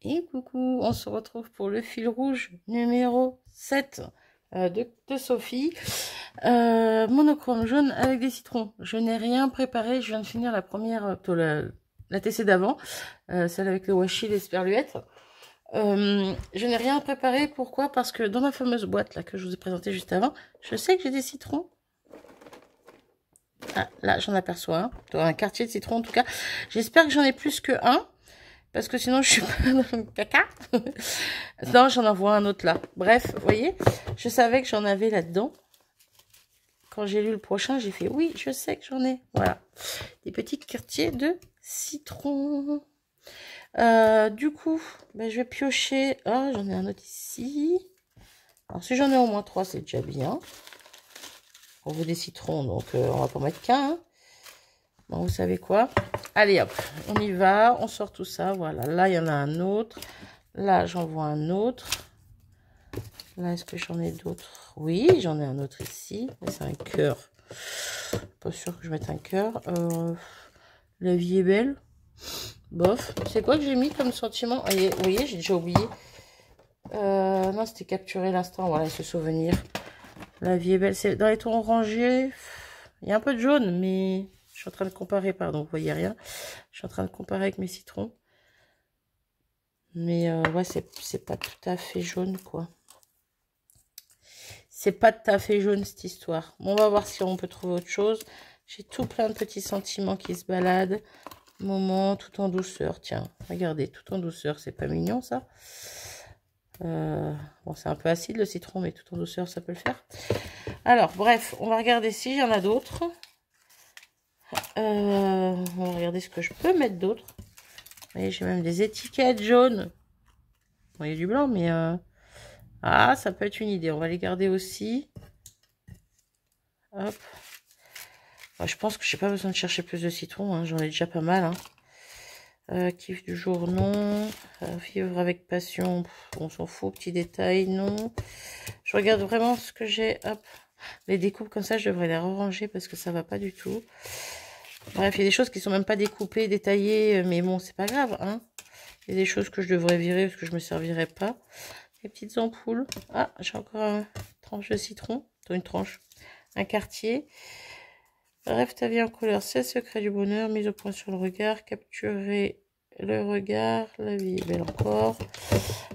Et coucou, on se retrouve pour le fil rouge numéro 7 de Sophie. Monochrome jaune avec des citrons. Je n'ai rien préparé, je viens de finir la première, la TC d'avant, celle avec le washi, les sperluettes. Je n'ai rien préparé, pourquoi? Parce que dans ma fameuse boîte là que je vous ai présentée juste avant, je sais que j'ai des citrons. Ah, là j'en aperçois un quartier de citron en tout cas. J'espère que j'en ai plus que un. Parce que sinon, je suis pas dans le caca. Non, j'en envoie un autre là. Bref, vous voyez, je savais que j'en avais là-dedans. Quand j'ai lu le prochain, j'ai fait oui, je sais que j'en ai. Voilà. Des petits quartiers de citron. Du coup, ben, je vais piocher. Ah, j'en ai un autre ici. Alors, si j'en ai au moins 3, c'est déjà bien. On veut des citrons, donc on va pas mettre qu'un. Hein. Bon, vous savez quoi? Allez hop, on y va, on sort tout ça, voilà. Là, il y en a un autre. Là, j'en vois un autre. Là, est-ce que j'en ai d'autres? Oui, j'en ai un autre ici. C'est un cœur. Pas sûr que je mette un cœur. La vie est belle. Bof. C'est quoi que j'ai mis comme sentiment? Vous voyez, j'ai déjà oublié. Non, c'était capturer l'instant. Voilà, ce souvenir. La vie est belle. C'est dans les tons orangés. Il y a un peu de jaune, mais... Je suis en train de comparer, pardon, vous voyez rien. Je suis en train de comparer avec mes citrons. Mais ouais, c'est pas tout à fait jaune, quoi. C'est pas tout à fait jaune, cette histoire. Bon, on va voir si on peut trouver autre chose. J'ai tout plein de petits sentiments qui se baladent. Moment, tout en douceur. Tiens, regardez, tout en douceur. C'est pas mignon, ça? Bon, c'est un peu acide, le citron, mais tout en douceur, ça peut le faire. Alors, bref, on va regarder s'il y en a d'autres. On va regarder ce que je peux mettre d'autre. Vous voyez, j'ai même des étiquettes jaunes. Bon, il y a du blanc, mais... Ah, ça peut être une idée. On va les garder aussi. Hop. Bon, je pense que j'ai pas besoin de chercher plus de citron. Hein. J'en ai déjà pas mal. Hein. Kiff du jour, non. Vivre avec passion, on s'en fout. Petit détail, non. Je regarde vraiment ce que j'ai. Hop. Les découpes comme ça, je devrais les ranger parce que ça va pas du tout. Bref, il y a des choses qui sont même pas découpées, détaillées, mais bon, c'est pas grave, hein. Il y a des choses que je devrais virer parce que je me servirai pas. Les petites ampoules. Ah, j'ai encore une tranche de citron. Une tranche. Un quartier. Rêve ta vie en couleur, c'est le secret du bonheur. Mise au point sur le regard. Capturer le regard. La vie est belle encore.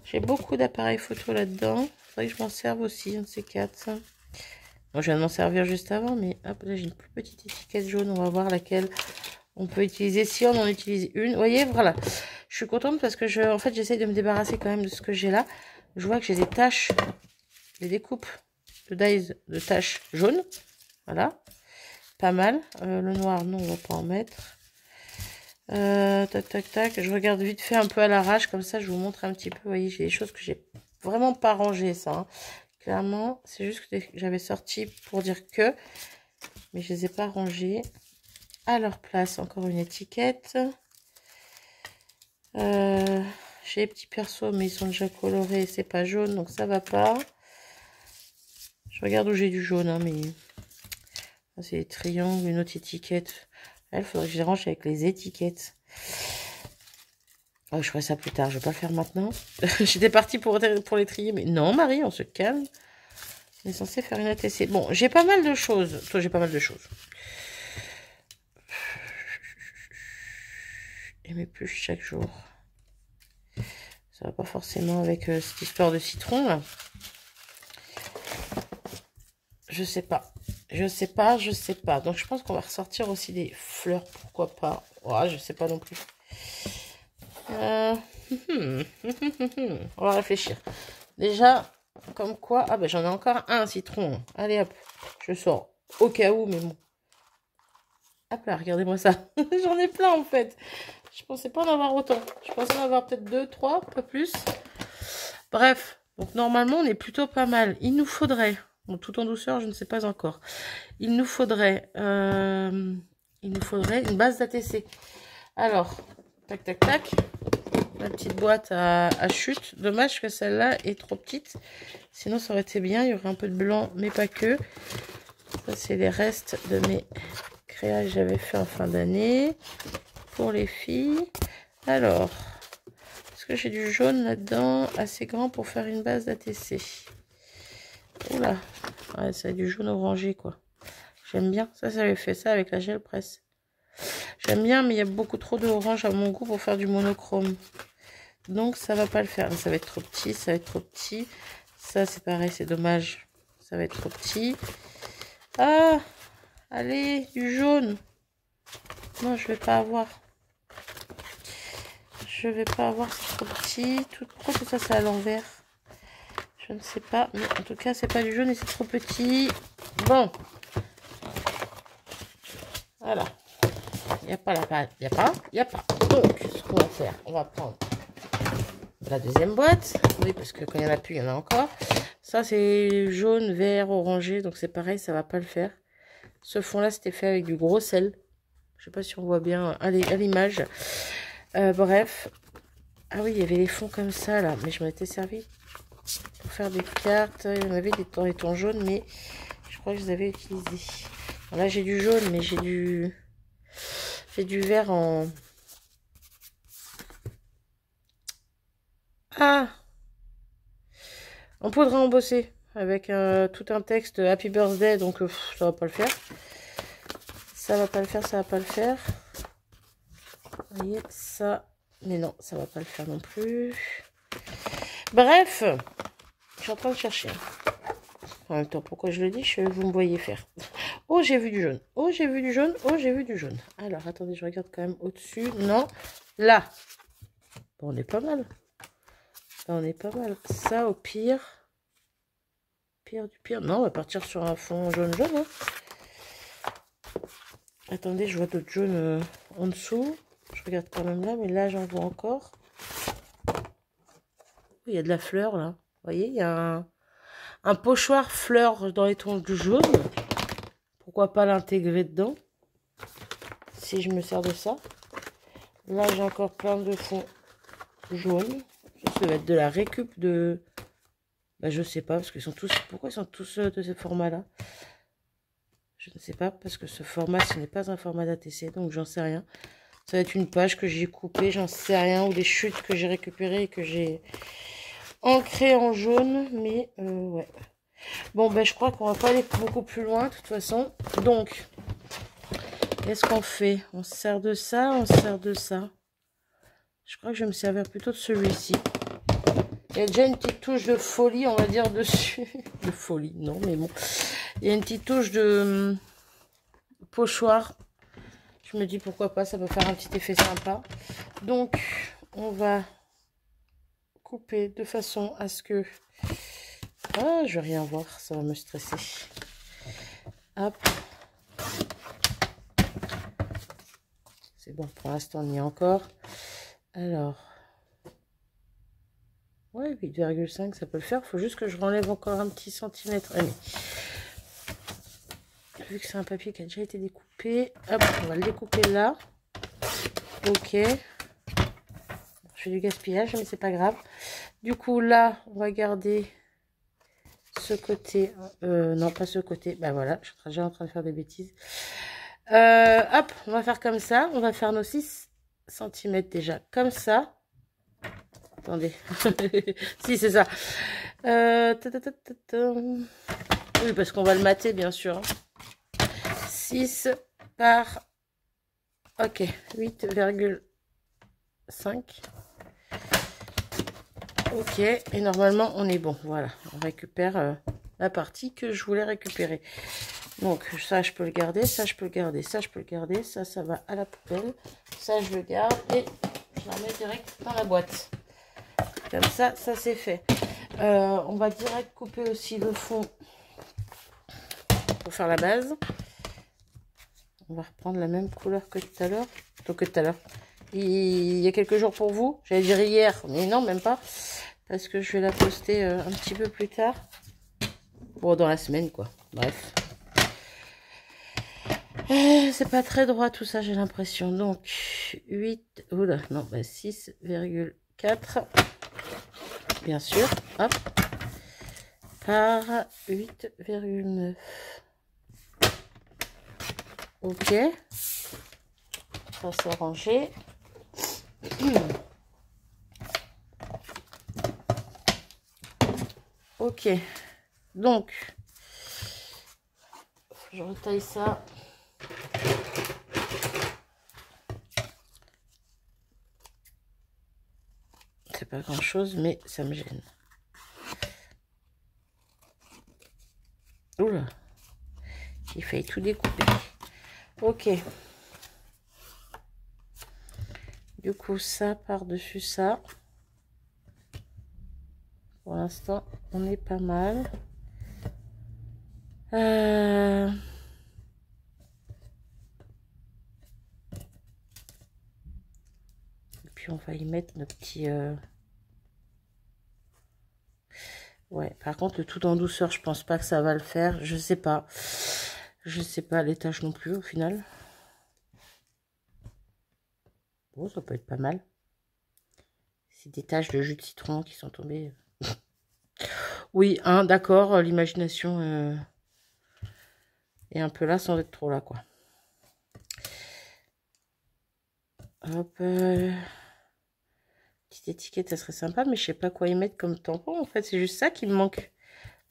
J'ai beaucoup d'appareils photo là-dedans. Il faudrait que je m'en serve aussi, un de ces quatre. Bon, je viens de m'en servir juste avant, mais hop, là j'ai une plus petite étiquette jaune. On va voir laquelle on peut utiliser. Si on en utilise une, vous voyez, voilà. Je suis contente parce que en fait, j'essaye de me débarrasser quand même de ce que j'ai là. Je vois que j'ai des taches, des découpes de dies de taches jaunes. Voilà, pas mal. Le noir, non, on va pas en mettre. Tac, tac, tac. Je regarde vite fait un peu à l'arrache, comme ça, je vous montre un petit peu. Vous voyez, j'ai des choses que j'ai vraiment pas rangées, ça. Hein. Clairement, c'est juste que j'avais sorti pour dire que, mais je les ai pas rangées à leur place. Encore une étiquette. J'ai les petits persos, mais ils sont déjà colorés. C'est pas jaune, donc ça va pas. Je regarde où j'ai du jaune, hein, mais c'est des triangles, une autre étiquette. Il faudrait que je les range avec les étiquettes. Oh, je ferai ça plus tard, je vais pas le faire maintenant. J'étais partie pour les trier, mais non, Marie, on se calme. On est censé faire une ATC. Bon, j'ai pas mal de choses. Toi, j'ai pas mal de choses. Et mes plus chaque jour. Ça va pas forcément avec cette histoire de citron, là. Je sais pas. Je sais pas, je sais pas. Donc, je pense qu'on va ressortir aussi des fleurs. Pourquoi pas? Oh, je sais pas non plus. On va réfléchir. Déjà, comme quoi... Ah, ben, j'en ai encore un citron. Allez, hop. Je sors. Au cas où, mais bon. Hop là, regardez-moi ça. J'en ai plein, en fait. Je pensais pas en avoir autant. Je pensais en avoir peut-être 2, 3, pas plus. Bref. Donc, normalement, on est plutôt pas mal. Il nous faudrait... Bon, tout en douceur, je ne sais pas encore. Il nous faudrait une base d'ATC. Alors, tac, tac, tac. La petite boîte à chute. Dommage que celle-là est trop petite. Sinon, ça aurait été bien. Il y aurait un peu de blanc, mais pas que. Ça, c'est les restes de mes créas que j'avais fait en fin d'année. Pour les filles. Alors, est-ce Est-ce que j'ai du jaune là-dedans assez grand pour faire une base d'ATC? Oula, ouais, ça a du jaune orangé quoi. J'aime bien. Ça j'avais fait ça avec la gel presse. J'aime bien, mais il y a beaucoup trop d'orange à mon goût pour faire du monochrome. Donc ça va pas le faire. Ça va être trop petit, ça va être trop petit. Ça c'est pareil, c'est dommage. Ça va être trop petit. Ah, allez, du jaune. Non, je vais pas avoir. Je vais pas avoir, c'est trop petit. Pourquoi tout ça c'est à l'envers? Je ne sais pas. Mais en tout cas, c'est pas du jaune et c'est trop petit. Bon. Voilà. Il n'y a pas la pâte. Il n'y a pas. Donc, ce qu'on va faire, on va prendre la deuxième boîte. Oui, parce que quand il n'y en a plus, il y en a encore. Ça, c'est jaune, vert, orangé. Donc, c'est pareil, ça va pas le faire. Ce fond-là, c'était fait avec du gros sel. Je sais pas si on voit bien à l'image. Bref. Ah oui, il y avait les fonds comme ça, là. Mais je m'en étais servi pour faire des cartes. Il y en avait des tons jaunes, mais je crois que je les avais utilisés. Alors là, j'ai du jaune, mais j'ai du vert en... Ah! En poudre à embosser. Avec tout un texte Happy Birthday. Donc, ça va pas le faire. Ça va pas le faire, ça va pas le faire. Vous voyez, ça... Mais non, ça va pas le faire non plus. Bref. Je suis en train de chercher. En même temps, pourquoi je le dis, vous me voyez faire. Oh, j'ai vu du jaune. Oh, j'ai vu du jaune. Oh, j'ai vu du jaune. Alors, attendez, je regarde quand même au-dessus. Non. Là. Bon, on est pas mal. Là, on est pas mal. Ça, au pire. Pire du pire. Non, on va partir sur un fond jaune-jaune. Hein. Attendez, je vois d'autres jaunes en dessous. Je regarde quand même là, mais là, j'en vois encore. Il y a de la fleur, là. Vous voyez, il y a un pochoir fleur dans les tons du jaune. Pourquoi pas l'intégrer dedans? Si je me sers de ça. Là, j'ai encore plein de fonds jaunes. Ça va être de la récup de... Bah, je sais pas, parce qu'ils sont tous... Pourquoi ils sont tous de ce format-là? Je ne sais pas, parce que ce format, ce n'est pas un format d'ATC, donc j'en sais rien. Ça va être une page que j'ai coupée, j'en sais rien, ou des chutes que j'ai récupérées et que j'ai ancrées en jaune, mais ouais. Bon, ben je crois qu'on va pas aller beaucoup plus loin, de toute façon. Donc, qu'est-ce qu'on fait? On se sert de ça, on se sert de ça. Je crois que je vais me servir plutôt de celui-ci. Il y a déjà une petite touche de folie, on va dire, dessus. De folie, non, mais bon. Il y a une petite touche de pochoir. Je me dis pourquoi pas, ça peut faire un petit effet sympa. Donc, on va couper de façon à ce que... Ah, je vais rien voir, ça va me stresser. Hop. C'est bon, pour l'instant, on y est encore. Alors... Ouais, 8,5, ça peut le faire. Il faut juste que je renlève encore un petit centimètre. Allez. Vu que c'est un papier qui a déjà été découpé, hop, on va le découper là. Ok. Je fais du gaspillage, mais c'est pas grave. Du coup, là, on va garder ce côté. Non, pas ce côté. Ben voilà, je suis déjà en train de faire des bêtises. Hop, on va faire comme ça. On va faire nos 6 cm déjà, comme ça. Attendez. Si, c'est ça. Oui, parce qu'on va le mater, bien sûr. 6 par... Ok, 8,5. Ok, et normalement, on est bon. Voilà, on récupère la partie que je voulais récupérer. Donc, ça, je peux le garder. Ça, je peux le garder. Ça, je peux le garder. Ça, ça va à la poubelle. Ça, je le garde. Et je la mets direct dans la boîte. Comme ça, ça c'est fait. On va direct couper aussi le fond pour faire la base. On va reprendre la même couleur que tout à l'heure. Donc que tout à l'heure. Il y a quelques jours pour vous. J'allais dire hier, mais non, même pas. Parce que je vais la poster un petit peu plus tard. Bon, dans la semaine, quoi. Bref. C'est pas très droit tout ça, j'ai l'impression. Donc, 8... Oula, non, bah 6,4. Bien sûr. Hop. Par 8,9. Ok. Ça c'est rangé. Ok. Donc, je retaille ça. C'est pas grand chose, mais ça me gêne. Oula, j'ai failli tout découper. Ok. Du coup, ça par-dessus ça. Pour l'instant, on est pas mal. Et puis, on va y mettre nos petits... Ouais, par contre, le tout en douceur, je pense pas que ça va le faire. Je sais pas. Je sais pas les tâches non plus, au final. Bon, ça peut être pas mal. C'est des taches de jus de citron qui sont tombées. Oui, hein, d'accord, l'imagination est un peu là sans être trop là, quoi. Hop. Petite étiquette, ça serait sympa, mais je sais pas quoi y mettre comme tampon, en fait. C'est juste ça qui me manque.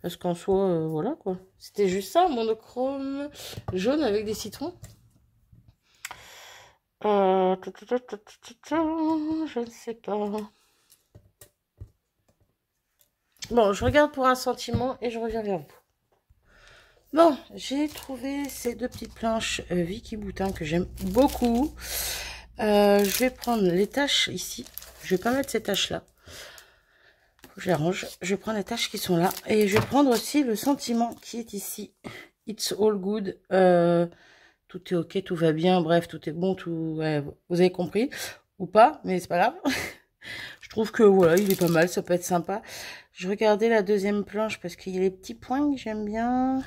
Parce qu'en soi, voilà, quoi. C'était juste ça, monochrome jaune avec des citrons. Je ne sais pas. Bon, je regarde pour un sentiment et je reviens vers vous. Bon, j'ai trouvé ces deux petites planches Vicky Boutin que j'aime beaucoup. Je vais prendre les taches ici. Je vais pas mettre ces taches là. Je les range. Je vais prendre les taches qui sont là. Et je vais prendre aussi le sentiment qui est ici. It's all good. Tout est ok, tout va bien. Bref, tout est bon. Tout, ouais, vous avez compris. Ou pas, mais c'est pas grave. Je trouve que voilà, il est pas mal. Ça peut être sympa. Je regardais la deuxième planche parce qu'il y a les petits points que j'aime bien.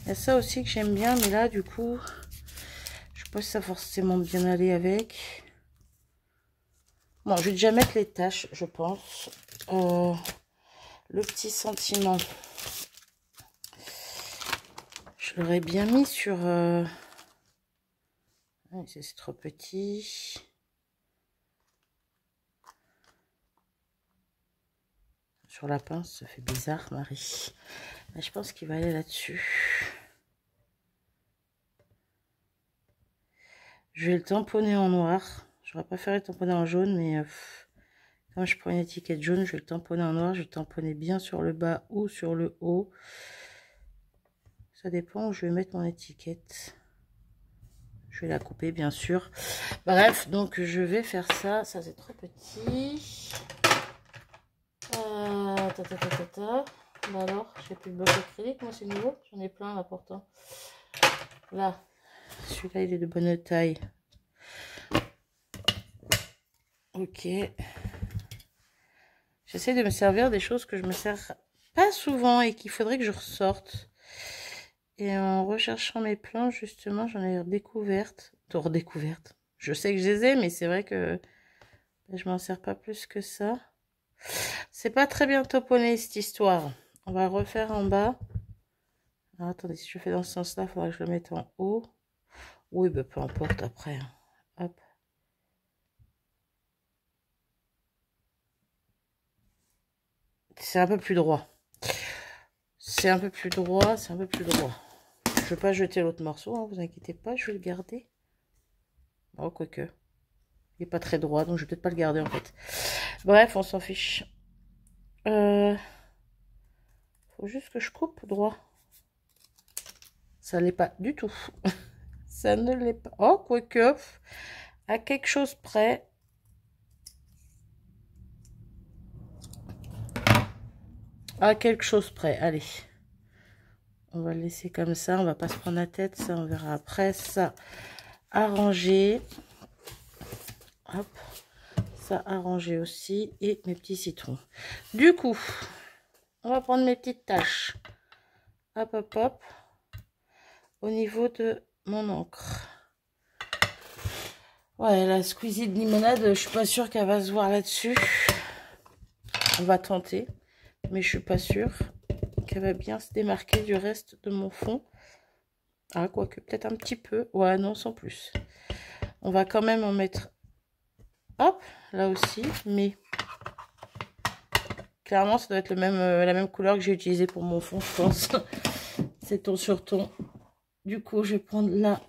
Il y a ça aussi que j'aime bien. Mais là, du coup, je sais pas si ça va forcément bien aller avec. Bon, je vais déjà mettre les taches, je pense. Le petit sentiment. Je l'aurais bien mis sur... c'est trop petit. Sur la pince, ça fait bizarre, Marie. Mais je pense qu'il va aller là-dessus. Je vais le tamponner en noir. J'aurais préféré tamponner en jaune, mais comme je prends une étiquette jaune, je vais le tamponner en noir. Je vais le tamponner bien sur le bas ou sur le haut. Ça dépend où je vais mettre mon étiquette. Je vais la couper, bien sûr. Bref, donc je vais faire ça. Ça, c'est trop petit. Bah alors, j'ai plus de bloc acrylique. Moi, c'est nouveau. J'en ai plein là pourtant. Là, celui-là, il est de bonne taille. Ok. J'essaie de me servir des choses que je me sers pas souvent et qu'il faudrait que je ressorte. Et en recherchant mes planches, justement, j'en ai redécouvertes. Redécouvertes. Je sais que je les ai, mais c'est vrai que je m'en sers pas plus que ça. C'est pas très bien tamponné cette histoire. On va refaire en bas. Alors, attendez, si je fais dans ce sens-là, il faudra que je le mette en haut. Oui, bah, peu importe après. Hop. C'est un peu plus droit. C'est un peu plus droit, c'est un peu plus droit. Je ne vais pas jeter l'autre morceau, hein, vous inquiétez pas, je vais le garder. Oh, quoique. Il n'est pas très droit, donc je vais peut-être pas le garder en fait. Bref, on s'en fiche. Faut juste que je coupe droit. Ça l'est pas du tout. Ça ne l'est pas. Oh, quoique, à quelque chose près. À quelque chose près, allez. On va le laisser comme ça, on va pas se prendre la tête, ça on verra après. Ça, arrangé. Hop. Ça, arrangé aussi. Et mes petits citrons. Du coup, on va prendre mes petites taches. Hop, hop, hop. Au niveau de mon encre. Ouais, la squeezie de limonade, je suis pas sûre qu'elle va se voir là-dessus. On va tenter, mais je suis pas sûre qu'elle va bien se démarquer du reste de mon fond. Ah, quoique, peut-être un petit peu. Ouais, non, sans plus. On va quand même en mettre, hop, là aussi, mais Clairement, ça doit être la même couleur que j'ai utilisée pour mon fond, je pense. C'est ton sur ton. Du coup, je vais prendre la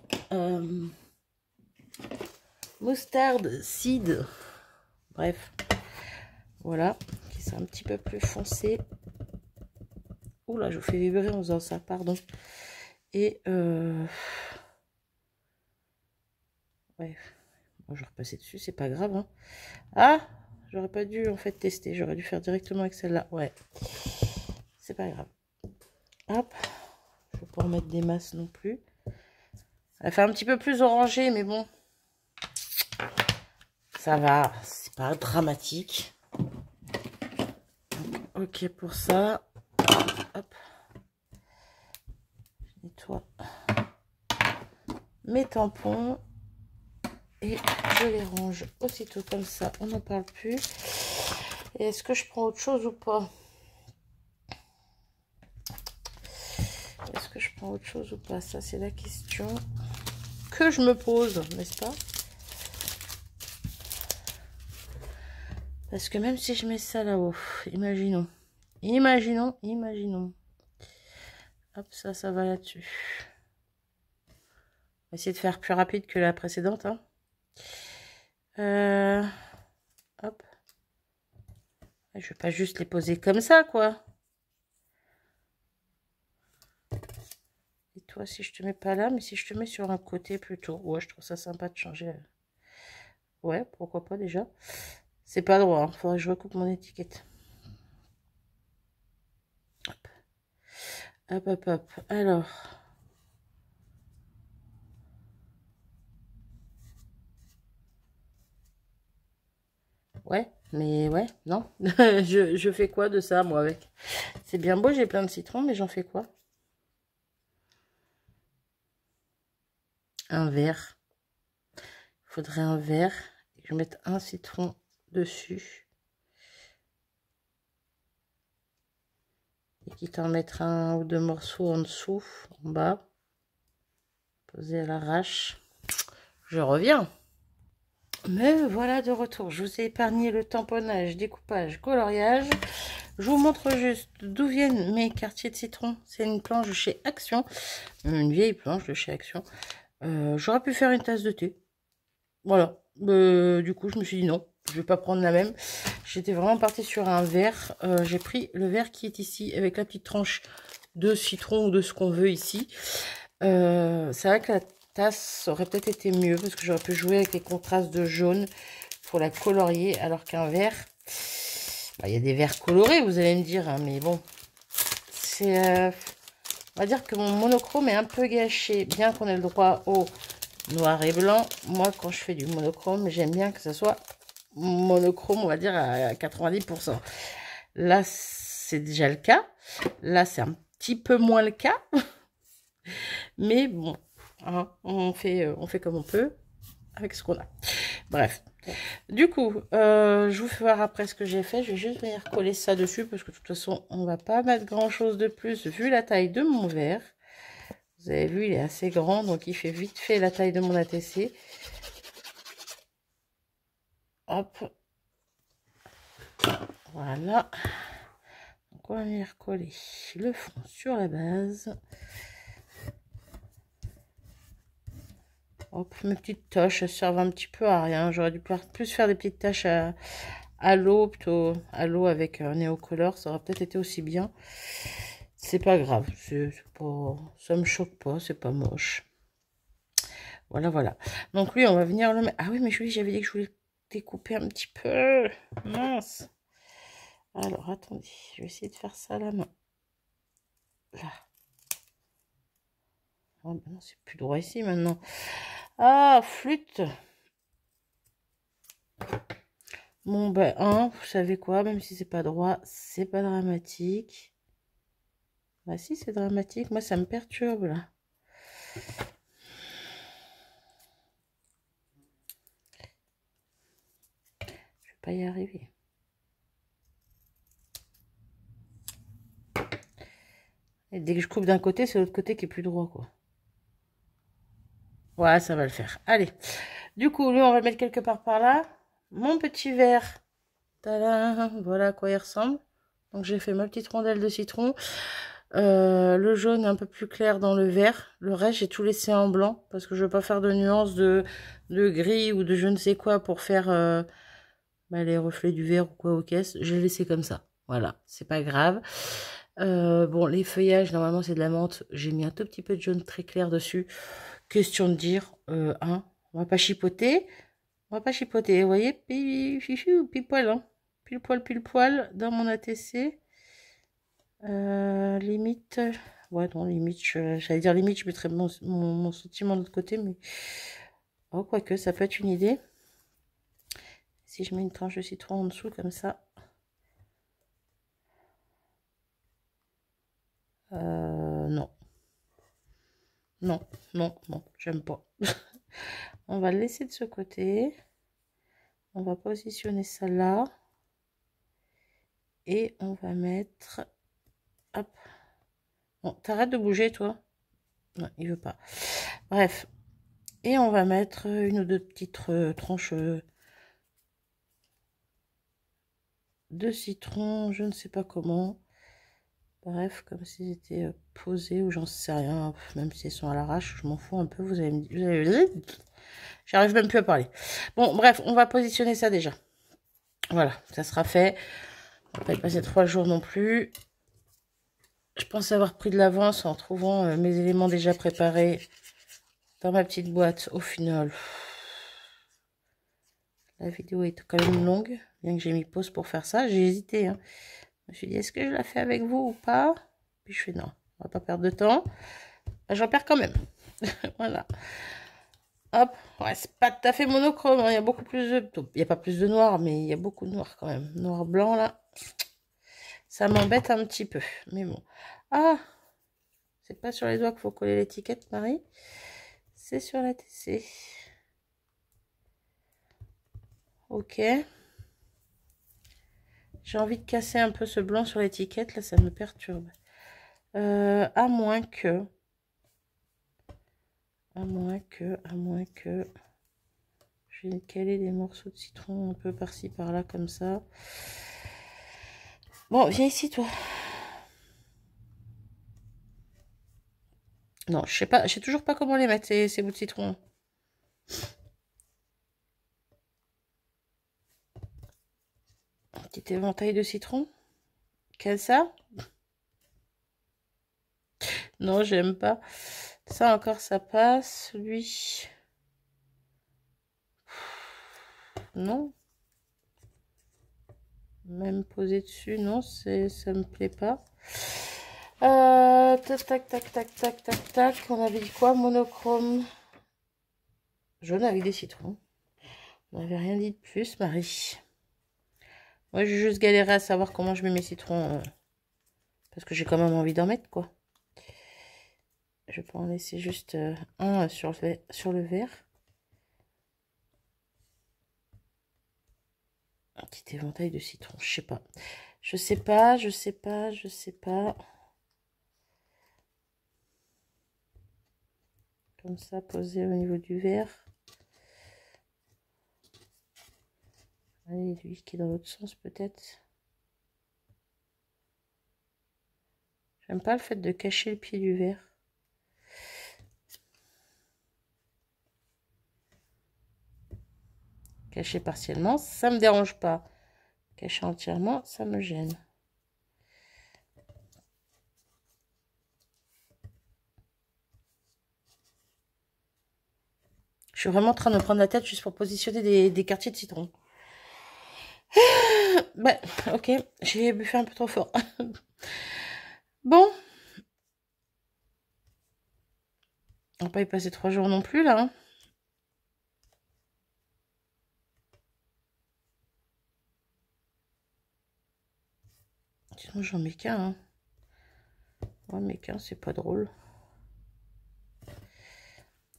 moutarde seed. Bref, voilà, qui est un petit peu plus foncé. Oula, je vous fais vibrer en faisant ça, pardon. Et ouais, bon, je vais repasser dessus, c'est pas grave. Hein. Ah, j'aurais pas dû en fait tester, j'aurais dû faire directement avec celle-là. Ouais, c'est pas grave. Hop, je vais pas en mettre des masses non plus. Elle fait un petit peu plus orangé, mais bon, ça va, c'est pas dramatique. Donc, ok pour ça. Hop, je nettoie mes tampons et je les range aussitôt comme ça, on n'en parle plus. Et est-ce que je prends autre chose ou pas? Est-ce que je prends autre chose ou pas? Ça, c'est la question que je me pose, n'est-ce pas? Parce que même si je mets ça là-haut, imaginons. Hop, ça va là-dessus. On va essayer de faire plus rapide que la précédente. Hein. Hop. Je vais pas juste les poser comme ça, quoi. Et toi, si je te mets pas là, mais si je te mets sur un côté plutôt. Ouais, je trouve ça sympa de changer. Ouais, pourquoi pas déjà. C'est pas droit, hein. Faudrait que je recoupe mon étiquette. Hop. Hop, hop, hop. Alors. Ouais, mais ouais, non. je fais quoi de ça, moi, avec? C'est bien beau, j'ai plein de citrons, mais j'en fais quoi? Un verre. Il faudrait un verre. Je vais mettre un citron dessus. Et quitte à en mettre un ou deux morceaux en dessous, en bas. Poser à l'arrache. Je reviens. Me voilà de retour. Je vous ai épargné le tamponnage, découpage, coloriage. Je vous montre juste d'où viennent mes quartiers de citron. C'est une planche de chez Action. Une vieille planche de chez Action. J'aurais pu faire une tasse de thé. Voilà. Du coup, je me suis dit non. Je vais pas prendre la même. J'étais vraiment partie sur un verre. J'ai pris le verre qui est ici avec la petite tranche de citron ou de ce qu'on veut ici. C'est vrai que la tasse aurait peut-être été mieux parce que j'aurais pu jouer avec les contrastes de jaune pour la colorier, alors qu'un verre, bah, y a des verres colorés, vous allez me dire, hein, mais bon, c'est, on va dire que mon monochrome est un peu gâché, bien qu'on ait le droit au noir et blanc. Moi, quand je fais du monochrome, j'aime bien que ça soit monochrome, on va dire à 90%. Là, c'est déjà le cas. Là, c'est un petit peu moins le cas. Mais bon, hein, on fait comme on peut avec ce qu'on a. Bref. Du coup, je vous fais voir après ce que j'ai fait. Je vais juste venir coller ça dessus parce que de toute façon, on va pas mettre grand chose de plus vu la taille de mon verre. Vous avez vu, il est assez grand, donc il fait vite fait la taille de mon ATC. Hop. Voilà. Donc on va venir coller le fond sur la base. Hop, mes petites taches, elles servent un petit peu à rien. J'aurais dû plus faire des petites taches à l'eau, plutôt à l'eau avec un néocolor. Ça aurait peut-être été aussi bien. C'est pas grave. Ça me choque pas, c'est pas moche. Voilà, voilà. Donc lui, on va venir le mettre. Ah oui, mais j'avais dit que je voulais découper un petit peu. Mince. Alors, attendez. Je vais essayer de faire ça à la main. Là. Oh, ben non, c'est plus droit ici maintenant. Ah, flûte. Bon, ben, vous savez quoi, même si c'est pas droit, c'est pas dramatique. Bah si, c'est dramatique. Moi, ça me perturbe, là. Je vais pas y arriver. Et dès que je coupe d'un côté, c'est l'autre côté qui est plus droit, quoi. Ouais, ça va le faire. Allez. Du coup, lui, on va le mettre quelque part par là. Mon petit verre. Tadam, voilà à quoi il ressemble. Donc j'ai fait ma petite rondelle de citron. Le jaune est un peu plus clair dans le vert. Le reste, j'ai tout laissé en blanc parce que je veux pas faire de nuances de gris ou de je ne sais quoi pour faire les reflets du vert ou quoi aux caisses. J'ai laissé comme ça. Voilà, c'est pas grave. Bon, les feuillages, normalement, c'est de la menthe. J'ai mis un tout petit peu de jaune très clair dessus. Question de dire, hein, on va pas chipoter. On va pas chipoter, vous voyez, pile poil, hein. Pile poil dans mon ATC. Limite, ouais, non, limite, j'allais dire limite, je mettrais mon sentiment de l'autre côté, mais oh, quoique, ça peut être une idée. Si je mets une tranche de citron en dessous, comme ça. Non. Non, non, non, j'aime pas. On va le laisser de ce côté. On va positionner ça là. Et on va mettre... Hop. Bon, t'arrêtes de bouger, toi. Non, il veut pas. Bref. Et on va mettre une ou deux petites tranches de citron, je ne sais pas comment. Bref, comme s'ils étaient posés ou j'en sais rien. Même s'ils sont à l'arrache, je m'en fous un peu. Vous allez me dire... J'arrive même plus à parler. Bon, bref, on va positionner ça déjà. Voilà, ça sera fait. On va pas y passer 3 jours non plus. Je pense avoir pris de l'avance en trouvant mes éléments déjà préparés dans ma petite boîte. Au final, la vidéo est quand même longue, bien que j'ai mis pause pour faire ça. J'ai hésité, hein. Je me suis dit, est-ce que je la fais avec vous ou pas? Puis je fais, non, on va pas perdre de temps. Ben, j'en perds quand même. Voilà. Hop, ouais, c'est pas tout à fait monochrome, hein. Il y a beaucoup plus de... Il n'y a pas plus de noir, mais il y a beaucoup de noir quand même. Noir, blanc, là. Ça m'embête un petit peu, mais bon. Ah, c'est pas sur les doigts qu'il faut coller l'étiquette, Marie. C'est sur la TC. Ok. J'ai envie de casser un peu ce blanc sur l'étiquette, là, ça me perturbe. À moins que... Je vais caler des morceaux de citron un peu par-ci, par-là, comme ça. Bon, viens ici, toi. Non, je sais pas, je sais toujours pas comment les mettre, ces bouts de citron. Un petit éventail de citron. Quel ça? Non, j'aime pas. Ça encore, ça passe. Lui. Non. Même posé dessus, non, ça me plaît pas. Tac, tac, tac, tac, tac, tac, tac. On avait dit quoi? Monochrome. Jaune avec des citrons. On n'avait rien dit de plus, Marie. Moi, j'ai juste galéré à savoir comment je mets mes citrons. Parce que j'ai quand même envie d'en mettre, quoi. Je peux en laisser juste un sur le verre. Un petit éventail de citron, je sais pas. Je sais pas, je sais pas, je sais pas. Comme ça, posé au niveau du verre. Allez, lui qui est dans l'autre sens peut-être. J'aime pas le fait de cacher le pied du verre. Cacher partiellement, ça me dérange pas. Cacher entièrement, ça me gêne. Je suis vraiment en train de me prendre la tête juste pour positionner des quartiers de citron. Bah, ok, j'ai buffé un peu trop fort. Bon. On va pas y passer 3 jours non plus, là. Hein. Sinon, j'en mets qu'un. Hein. Ouais, mais qu'un, c'est pas drôle.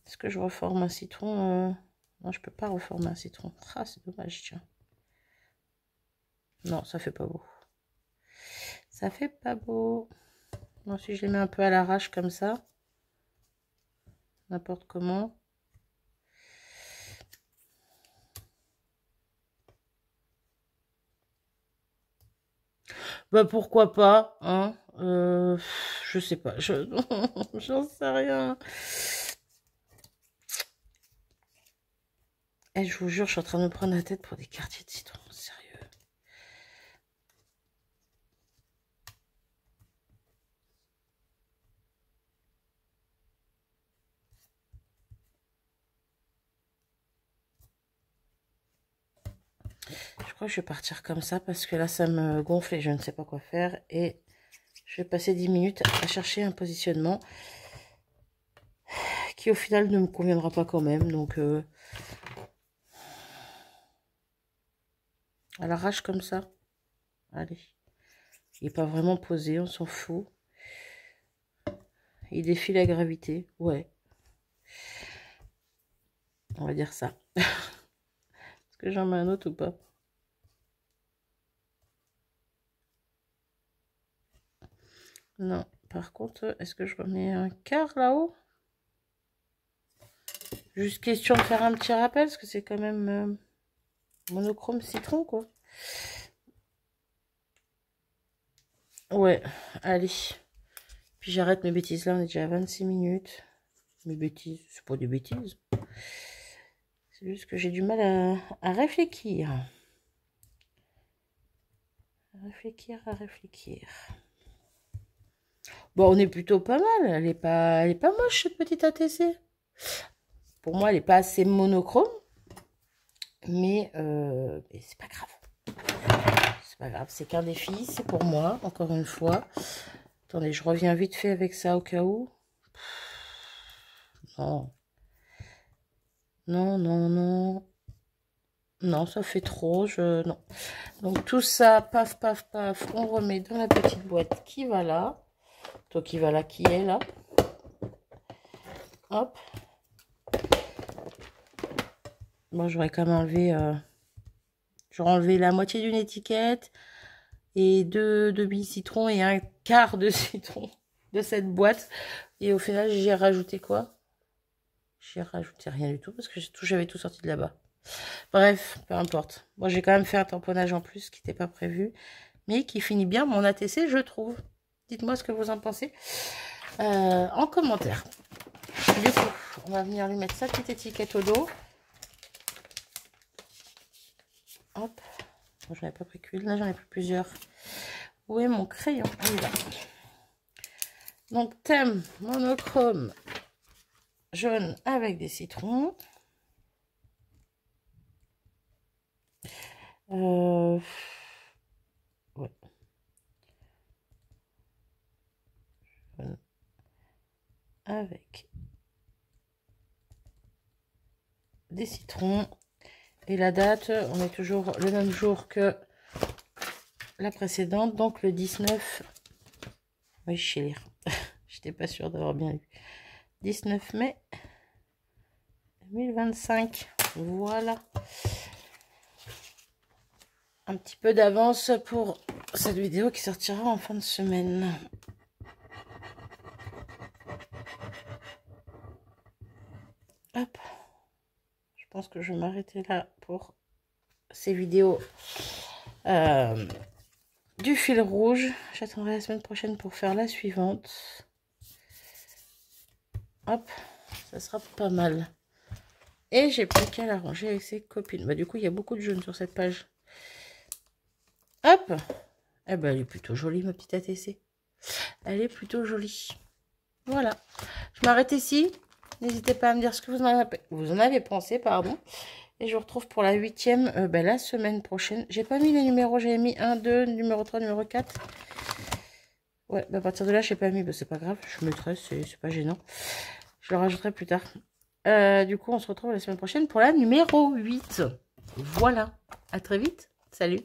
Est-ce que je reforme un citron Non, je peux pas reformer un citron. Ah, c'est dommage, tiens. Non, ça fait pas beau. Ça fait pas beau. Bon, si je les mets un peu à l'arrache comme ça. N'importe comment. Bah pourquoi pas, hein. Je sais pas, j'en sais rien. Et je vous jure, je suis en train de me prendre la tête pour des quartiers de citron, sérieux. Je crois que je vais partir comme ça parce que là, ça me gonfle et je ne sais pas quoi faire. Et je vais passer 10 minutes à chercher un positionnement qui au final ne me conviendra pas quand même. Donc, à l'arrache comme ça. Allez. Il n'est pas vraiment posé, on s'en fout. Il défie la gravité. Ouais. On va dire ça. Est-ce que j'en mets un autre ou pas? Non. Par contre, est-ce que je remets un quart là-haut? Juste question de faire un petit rappel, parce que c'est quand même monochrome citron, quoi. Ouais, allez. Puis j'arrête mes bêtises là, on est déjà à 26 minutes. Mes bêtises, c'est pas des bêtises. C'est juste que j'ai du mal à réfléchir. À réfléchir. Bon, on est plutôt pas mal. Elle est pas moche, cette petite ATC. Pour moi, elle est pas assez monochrome. Mais c'est pas grave. C'est pas grave, c'est qu'un défi. C'est pour moi, encore une fois. Attendez, je reviens vite fait avec ça au cas où. Non. Non, non, non. Non, ça fait trop. Non. Donc tout ça, paf, paf, paf, on remet dans la petite boîte qui va là. Toi qui va là, qui est là. Hop. Bon, j'aurais quand même enlevé... j'aurais enlevé la moitié d'une étiquette. Et deux demi-citrons et un quart de citron de cette boîte. Et au final, j'ai rajouté quoi? J'ai rajouté rien du tout parce que j'avais tout sorti de là-bas. Bref, peu importe. Moi, j'ai quand même fait un tamponnage en plus qui n'était pas prévu, mais qui finit bien mon ATC, je trouve. Dites-moi ce que vous en pensez en commentaire. Du coup, on va venir lui mettre sa petite étiquette au dos. Hop. Bon, j'en ai pas pris qu'une, là j'en ai pris plusieurs. Où est mon crayon? Il est là. Donc, thème monochrome jaune avec des citrons. Ouais. Avec des citrons. Et la date, on est toujours le même jour que la précédente, donc le 19. Oui, je sais lire. J'étais pas sûre d'avoir bien lu. 19 mai 2025. Voilà. Un petit peu d'avance pour cette vidéo qui sortira en fin de semaine. Hop. Je pense que je vais m'arrêter là pour ces vidéos du fil rouge. J'attendrai la semaine prochaine pour faire la suivante. Hop, ça sera pas mal. Et j'ai plus qu'à la ranger avec ses copines. Bah, du coup, il y a beaucoup de jaunes sur cette page. Hop. Eh ben, elle est plutôt jolie, ma petite ATC. Elle est plutôt jolie. Voilà. Je m'arrête ici. N'hésitez pas à me dire ce que vous en avez pensé, pardon. Et je vous retrouve pour la 8e la semaine prochaine. J'ai pas mis les numéros, j'avais mis 1, 2, numéro 3, numéro 4. Ouais, bah à partir de là, je n'ai pas mis, bah c'est pas grave, je mettrai, c'est pas gênant. Je le rajouterai plus tard. Du coup, on se retrouve la semaine prochaine pour la numéro 8. Voilà, à très vite, salut.